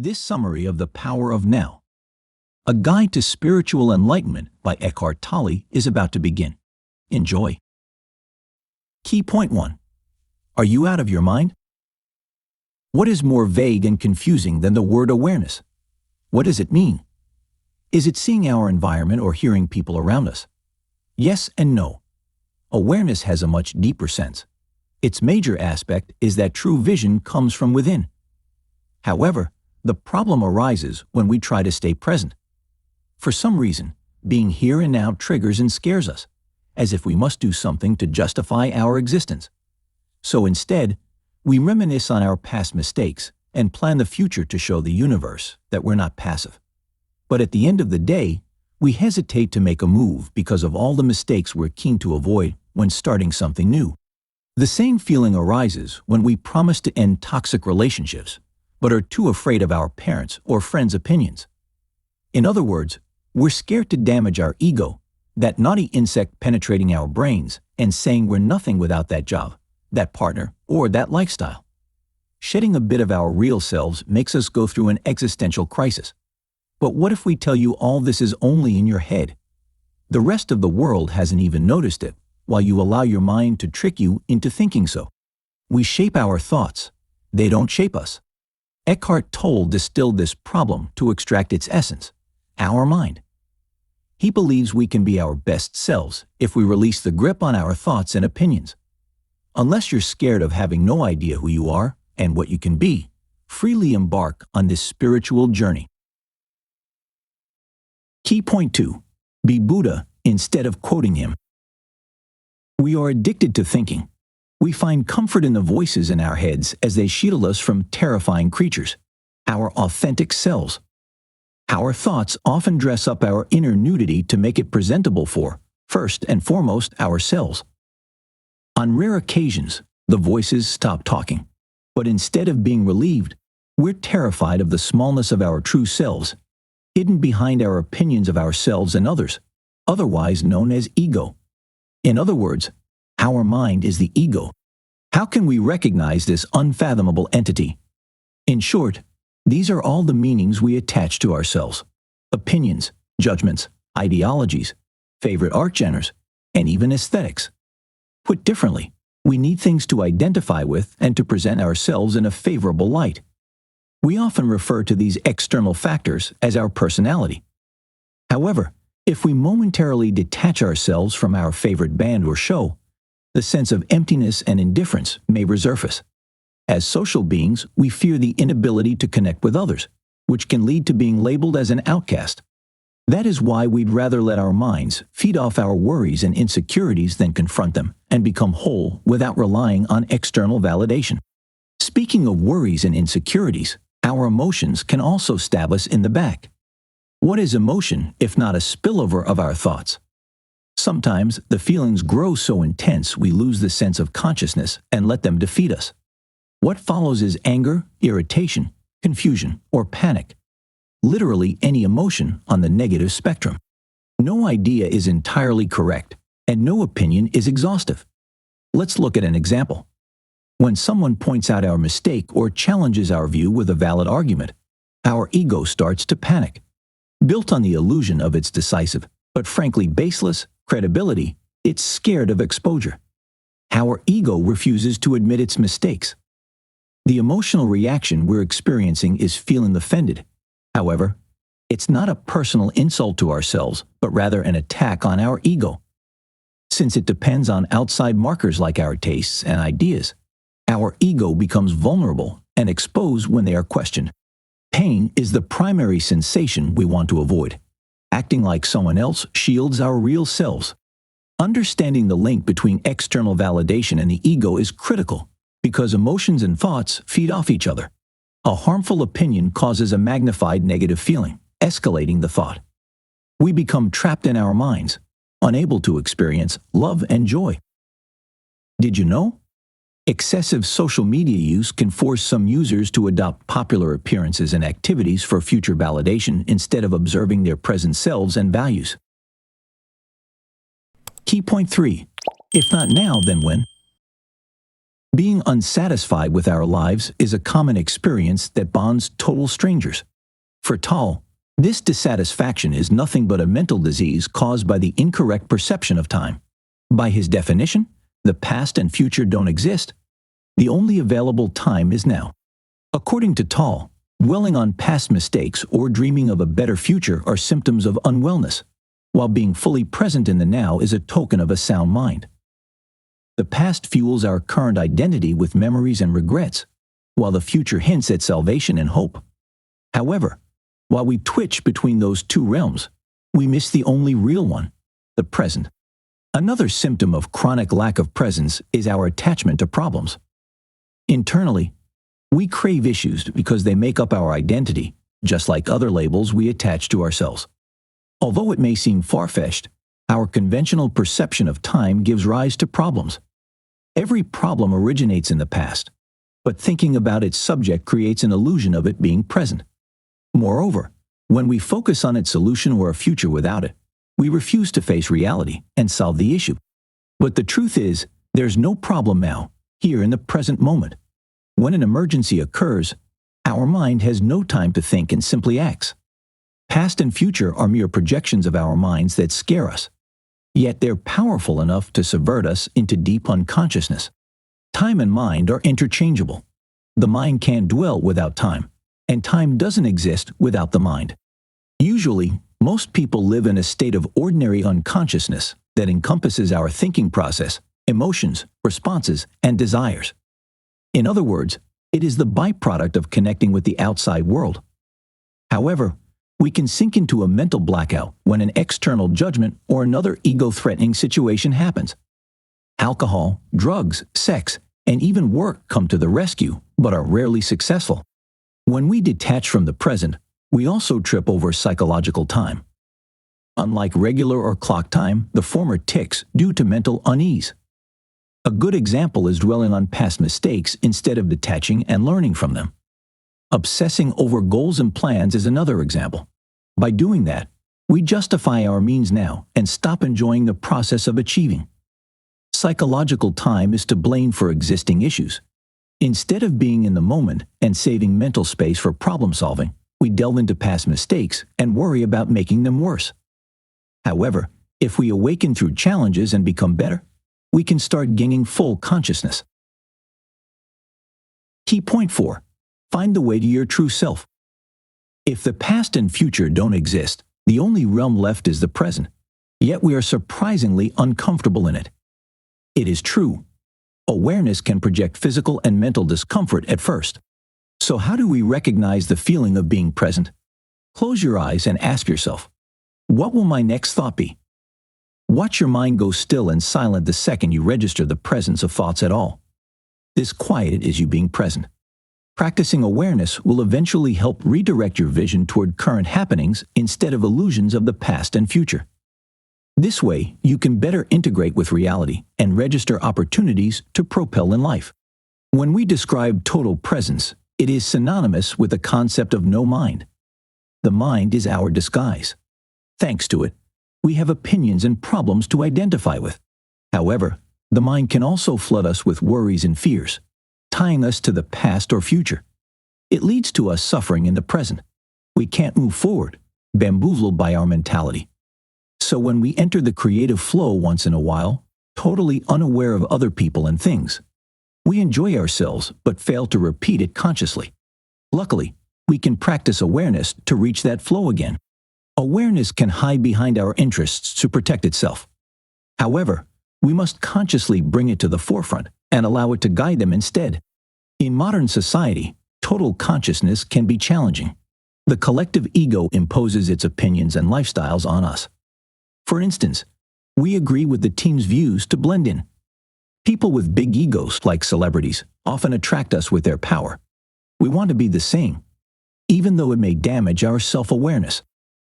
This summary of The Power of Now, a guide to spiritual enlightenment by Eckhart Tolle is about to begin. Enjoy. Key point 1. Are you out of your mind? What is more vague and confusing than the word awareness? What does it mean? Is it seeing our environment or hearing people around us? Yes and no. Awareness has a much deeper sense. Its major aspect is that true vision comes from within. However, the problem arises when we try to stay present. For some reason, being here and now triggers and scares us, as if we must do something to justify our existence. So instead, we reminisce on our past mistakes and plan the future to show the universe that we're not passive. But at the end of the day, we hesitate to make a move because of all the mistakes we're keen to avoid when starting something new. The same feeling arises when we promise to end toxic relationships, but are too afraid of our parents' or friends' opinions. In other words, we're scared to damage our ego, that naughty insect penetrating our brains and saying we're nothing without that job, that partner, or that lifestyle. Shedding a bit of our real selves makes us go through an existential crisis. But what if we tell you all this is only in your head? The rest of the world hasn't even noticed it, while you allow your mind to trick you into thinking so. We shape our thoughts. They don't shape us. Eckhart Tolle distilled this problem to extract its essence, our mind. He believes we can be our best selves if we release the grip on our thoughts and opinions. Unless you're scared of having no idea who you are and what you can be, freely embark on this spiritual journey. Key point 2. Be Buddha instead of quoting him. We are addicted to thinking. We find comfort in the voices in our heads as they shield us from terrifying creatures, our authentic selves. Our thoughts often dress up our inner nudity to make it presentable for, first and foremost, ourselves. On rare occasions, the voices stop talking, but instead of being relieved, we're terrified of the smallness of our true selves, hidden behind our opinions of ourselves and others, otherwise known as ego. In other words, our mind is the ego. How can we recognize this unfathomable entity? In short, these are all the meanings we attach to ourselves: opinions, judgments, ideologies, favorite art genres, and even aesthetics. Put differently, we need things to identify with and to present ourselves in a favorable light. We often refer to these external factors as our personality. However, if we momentarily detach ourselves from our favorite band or show, the sense of emptiness and indifference may resurface. As social beings, we fear the inability to connect with others, which can lead to being labeled as an outcast. That is why we'd rather let our minds feed off our worries and insecurities than confront them and become whole without relying on external validation. Speaking of worries and insecurities, our emotions can also stab us in the back. What is emotion if not a spillover of our thoughts? Sometimes the feelings grow so intense we lose the sense of consciousness and let them defeat us. What follows is anger, irritation, confusion, or panic. Literally any emotion on the negative spectrum. No idea is entirely correct, and no opinion is exhaustive. Let's look at an example. When someone points out our mistake or challenges our view with a valid argument, our ego starts to panic. Built on the illusion of its decisive, but frankly baseless, credibility, it's scared of exposure. Our ego refuses to admit its mistakes. The emotional reaction we're experiencing is feeling offended. However, it's not a personal insult to ourselves, but rather an attack on our ego. Since it depends on outside markers like our tastes and ideas, our ego becomes vulnerable and exposed when they are questioned. Pain is the primary sensation we want to avoid. Acting like someone else shields our real selves. Understanding the link between external validation and the ego is critical because emotions and thoughts feed off each other. A harmful opinion causes a magnified negative feeling, escalating the thought. We become trapped in our minds, unable to experience love and joy. Did you know? Excessive social media use can force some users to adopt popular appearances and activities for future validation instead of observing their present selves and values. Key point 3. If not now, then when? Being unsatisfied with our lives is a common experience that bonds total strangers. For Tolle, this dissatisfaction is nothing but a mental disease caused by the incorrect perception of time. By his definition, the past and future don't exist. The only available time is now. According to Tolle, dwelling on past mistakes or dreaming of a better future are symptoms of unwellness, while being fully present in the now is a token of a sound mind. The past fuels our current identity with memories and regrets, while the future hints at salvation and hope. However, while we twitch between those two realms, we miss the only real one, the present. Another symptom of chronic lack of presence is our attachment to problems. Internally, we crave issues because they make up our identity, just like other labels we attach to ourselves. Although it may seem far-fetched, our conventional perception of time gives rise to problems. Every problem originates in the past, but thinking about its subject creates an illusion of it being present. Moreover, when we focus on its solution or a future without it, we refuse to face reality and solve the issue. But the truth is, there's no problem now, here in the present moment. When an emergency occurs, our mind has no time to think and simply acts. Past and future are mere projections of our minds that scare us. Yet they're powerful enough to subvert us into deep unconsciousness. Time and mind are interchangeable. The mind can't dwell without time, and time doesn't exist without the mind. Usually, most people live in a state of ordinary unconsciousness that encompasses our thinking process, emotions, responses, and desires. In other words, it is the byproduct of connecting with the outside world. However, we can sink into a mental blackout when an external judgment or another ego-threatening situation happens. Alcohol, drugs, sex, and even work come to the rescue, but are rarely successful. When we detach from the present, we also trip over psychological time. Unlike regular or clock time, the former ticks due to mental unease. A good example is dwelling on past mistakes instead of detaching and learning from them. Obsessing over goals and plans is another example. By doing that, we justify our means now and stop enjoying the process of achieving. Psychological time is to blame for existing issues. Instead of being in the moment and saving mental space for problem solving, we delve into past mistakes and worry about making them worse. However, if we awaken through challenges and become better, we can start gaining full consciousness. Key point 4. Find the way to your true self. If the past and future don't exist, the only realm left is the present, yet we are surprisingly uncomfortable in it. It is true. Awareness can project physical and mental discomfort at first. So how do we recognize the feeling of being present? Close your eyes and ask yourself, what will my next thought be? Watch your mind go still and silent the second you register the presence of thoughts at all. This quiet is you being present. Practicing awareness will eventually help redirect your vision toward current happenings instead of illusions of the past and future. This way, you can better integrate with reality and register opportunities to propel in life. When we describe total presence, it is synonymous with the concept of no mind. The mind is our disguise. Thanks to it, we have opinions and problems to identify with. However, the mind can also flood us with worries and fears, tying us to the past or future. It leads to us suffering in the present. We can't move forward, bamboozled by our mentality. So when we enter the creative flow once in a while, totally unaware of other people and things, we enjoy ourselves but fail to repeat it consciously. Luckily, we can practice awareness to reach that flow again. Awareness can hide behind our interests to protect itself. However, we must consciously bring it to the forefront and allow it to guide them instead. In modern society, total consciousness can be challenging. The collective ego imposes its opinions and lifestyles on us. For instance, we agree with the team's views to blend in. People with big egos, like celebrities, often attract us with their power. We want to be the same, even though it may damage our self-awareness.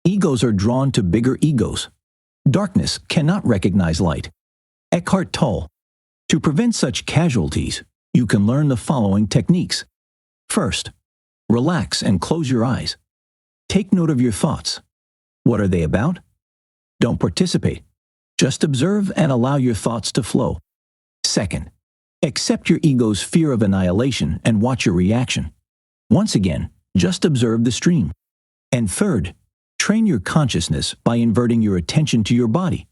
Egos are drawn to bigger egos. Darkness cannot recognize light. Eckhart Tolle. To prevent such casualties, you can learn the following techniques. First, relax and close your eyes. Take note of your thoughts. What are they about? Don't participate. Just observe and allow your thoughts to flow. Second, Accept your ego's fear of annihilation and watch your reaction. Once again, just observe the stream. And third, train your consciousness by inverting your attention to your body.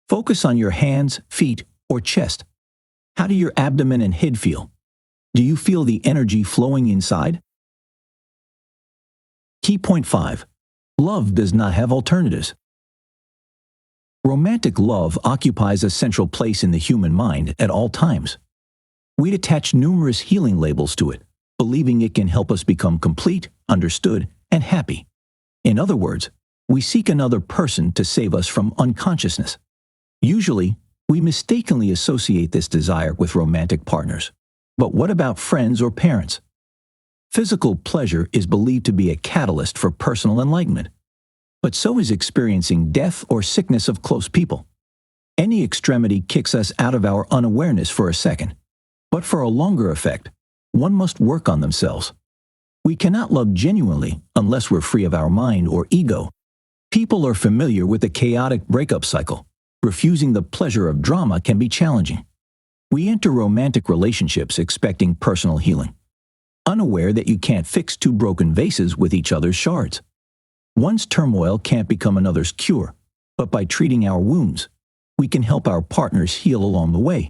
Focus on your hands, feet, or chest. How do your abdomen and head feel? Do you feel the energy flowing inside? Key point 5. Love does not have alternatives. Romantic love occupies a central place in the human mind at all times. We'd attach numerous healing labels to it, believing it can help us become complete, understood, and happy. In other words, we seek another person to save us from unconsciousness. Usually, we mistakenly associate this desire with romantic partners. But what about friends or parents? Physical pleasure is believed to be a catalyst for personal enlightenment. But so is experiencing death or sickness of close people. Any extremity kicks us out of our unawareness for a second. But for a longer effect, one must work on themselves. We cannot love genuinely unless we're free of our mind or ego. People are familiar with the chaotic breakup cycle. Refusing the pleasure of drama can be challenging. We enter romantic relationships expecting personal healing, unaware that you can't fix two broken vases with each other's shards. One's turmoil can't become another's cure, but by treating our wounds, we can help our partners heal along the way.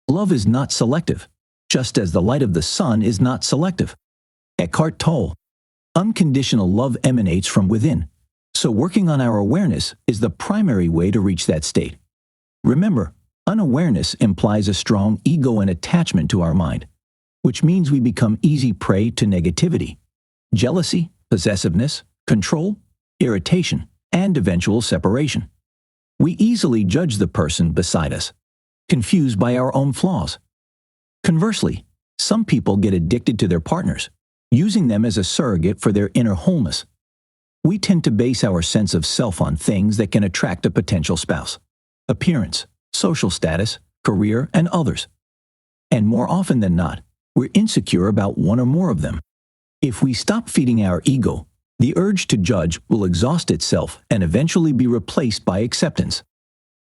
Love is not selective, just as the light of the sun is not selective. Eckhart Tolle. Unconditional love emanates from within, so working on our awareness is the primary way to reach that state. Remember, unawareness implies a strong ego and attachment to our mind, which means we become easy prey to negativity, jealousy, possessiveness, control, irritation, and eventual separation. We easily judge the person beside us, confused by our own flaws. Conversely, some people get addicted to their partners, using them as a surrogate for their inner wholeness. We tend to base our sense of self on things that can attract a potential spouse: appearance, social status, career, and others. And more often than not, we're insecure about one or more of them. If we stop feeding our ego, the urge to judge will exhaust itself and eventually be replaced by acceptance.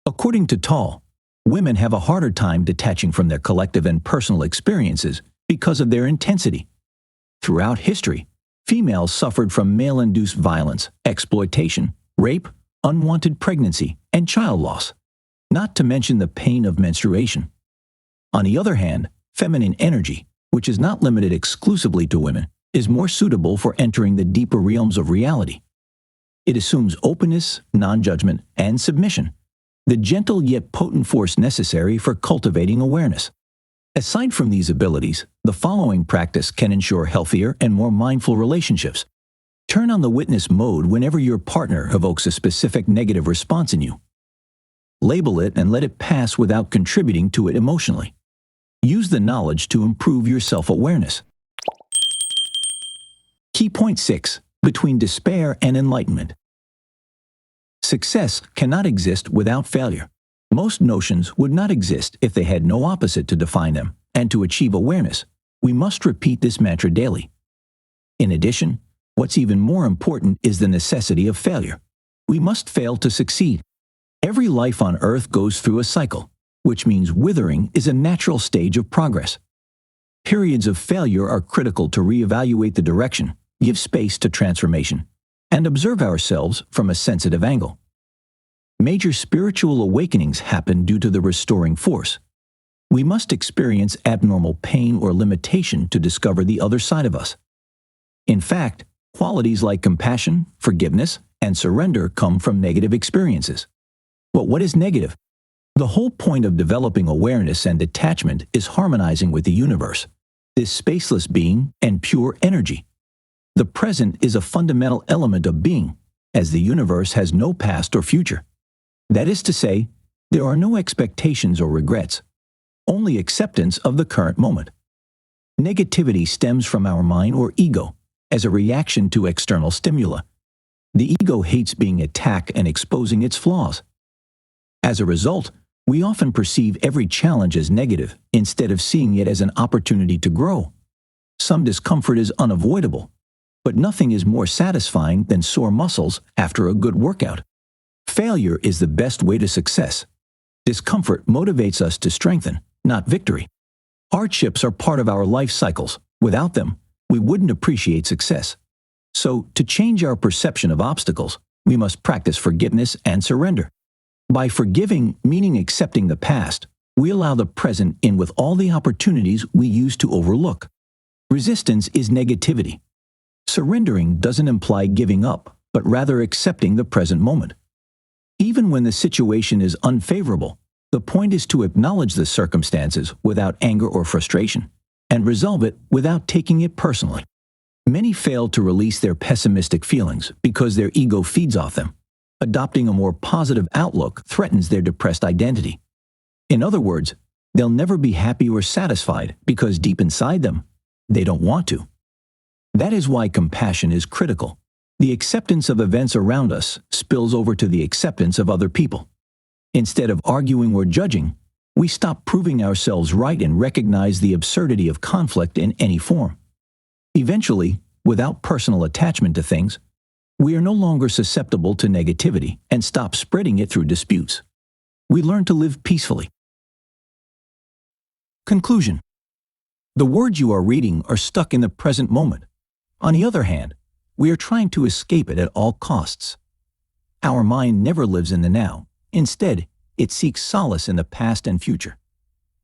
According to Tolle, women have a harder time detaching from their collective and personal experiences because of their intensity. Throughout history, females suffered from male-induced violence, exploitation, rape, unwanted pregnancy, and child loss, not to mention the pain of menstruation. On the other hand, feminine energy, which is not limited exclusively to women, is more suitable for entering the deeper realms of reality. It assumes openness, non-judgment, and submission, the gentle yet potent force necessary for cultivating awareness. Aside from these abilities, the following practice can ensure healthier and more mindful relationships. Turn on the witness mode whenever your partner evokes a specific negative response in you. Label it and let it pass without contributing to it emotionally. Use the knowledge to improve your self-awareness. Key point 6. Between despair and enlightenment. Success cannot exist without failure. Most notions would not exist if they had no opposite to define them, and to achieve awareness, we must repeat this mantra daily. In addition, what's even more important is the necessity of failure. We must fail to succeed. Every life on earth goes through a cycle, which means withering is a natural stage of progress. Periods of failure are critical to reevaluate the direction, give space to transformation, and observe ourselves from a sensitive angle. Major spiritual awakenings happen due to the restoring force. We must experience abnormal pain or limitation to discover the other side of us. In fact, qualities like compassion, forgiveness, and surrender come from negative experiences. But what is negative? The whole point of developing awareness and detachment is harmonizing with the universe, this spaceless being and pure energy. The present is a fundamental element of being, as the universe has no past or future. That is to say, there are no expectations or regrets, only acceptance of the current moment. Negativity stems from our mind or ego as a reaction to external stimuli. The ego hates being attacked and exposing its flaws. As a result, we often perceive every challenge as negative instead of seeing it as an opportunity to grow. Some discomfort is unavoidable, but nothing is more satisfying than sore muscles after a good workout. Failure is the best way to success. Discomfort motivates us to strengthen, not victory. Hardships are part of our life cycles. Without them, we wouldn't appreciate success. So, to change our perception of obstacles, we must practice forgiveness and surrender. By forgiving, meaning accepting the past, we allow the present in with all the opportunities we used to overlook. Resistance is negativity. Surrendering doesn't imply giving up, but rather accepting the present moment. Even when the situation is unfavorable, the point is to acknowledge the circumstances without anger or frustration, and resolve it without taking it personally. Many fail to release their pessimistic feelings because their ego feeds off them. Adopting a more positive outlook threatens their depressed identity. In other words, they'll never be happy or satisfied because deep inside them, they don't want to. That is why compassion is critical. The acceptance of events around us spills over to the acceptance of other people. Instead of arguing or judging, we stop proving ourselves right and recognize the absurdity of conflict in any form. Eventually, without personal attachment to things, we are no longer susceptible to negativity and stop spreading it through disputes. We learn to live peacefully. Conclusion. The words you are reading are stuck in the present moment. On the other hand, we are trying to escape it at all costs. Our mind never lives in the now. Instead, it seeks solace in the past and future.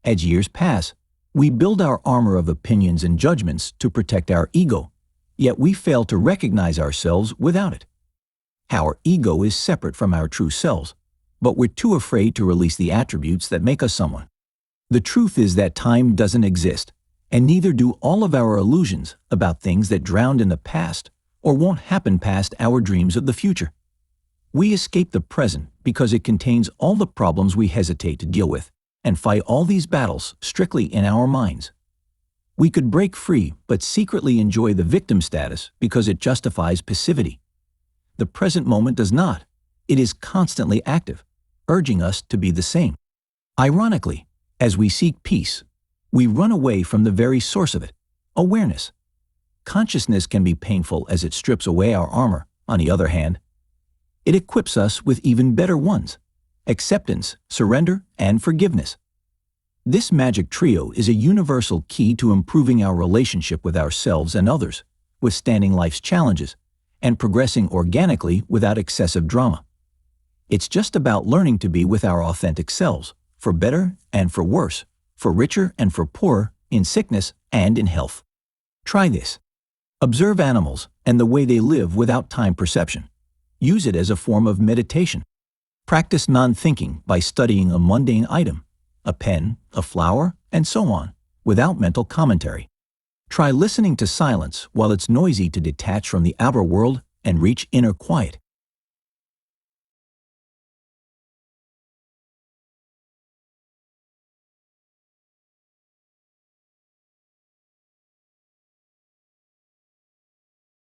As years pass, we build our armor of opinions and judgments to protect our ego, yet we fail to recognize ourselves without it. Our ego is separate from our true selves, but we're too afraid to release the attributes that make us someone. The truth is that time doesn't exist, and neither do all of our illusions about things that drowned in the past or won't happen past our dreams of the future. We escape the present because it contains all the problems we hesitate to deal with and fight all these battles strictly in our minds. We could break free but secretly enjoy the victim status because it justifies passivity. The present moment does not. It is constantly active, urging us to be the same. Ironically, as we seek peace, we run away from the very source of it, awareness. Consciousness can be painful as it strips away our armor. On the other hand, it equips us with even better ones: acceptance, surrender, and forgiveness. This magic trio is a universal key to improving our relationship with ourselves and others, withstanding life's challenges, and progressing organically without excessive drama. It's just about learning to be with our authentic selves, for better and for worse, for richer and for poorer, in sickness and in health. Try this. Observe animals and the way they live without time perception. Use it as a form of meditation. Practice non-thinking by studying a mundane item, a pen, a flower, and so on, without mental commentary. Try listening to silence while it's noisy to detach from the outer world and reach inner quiet.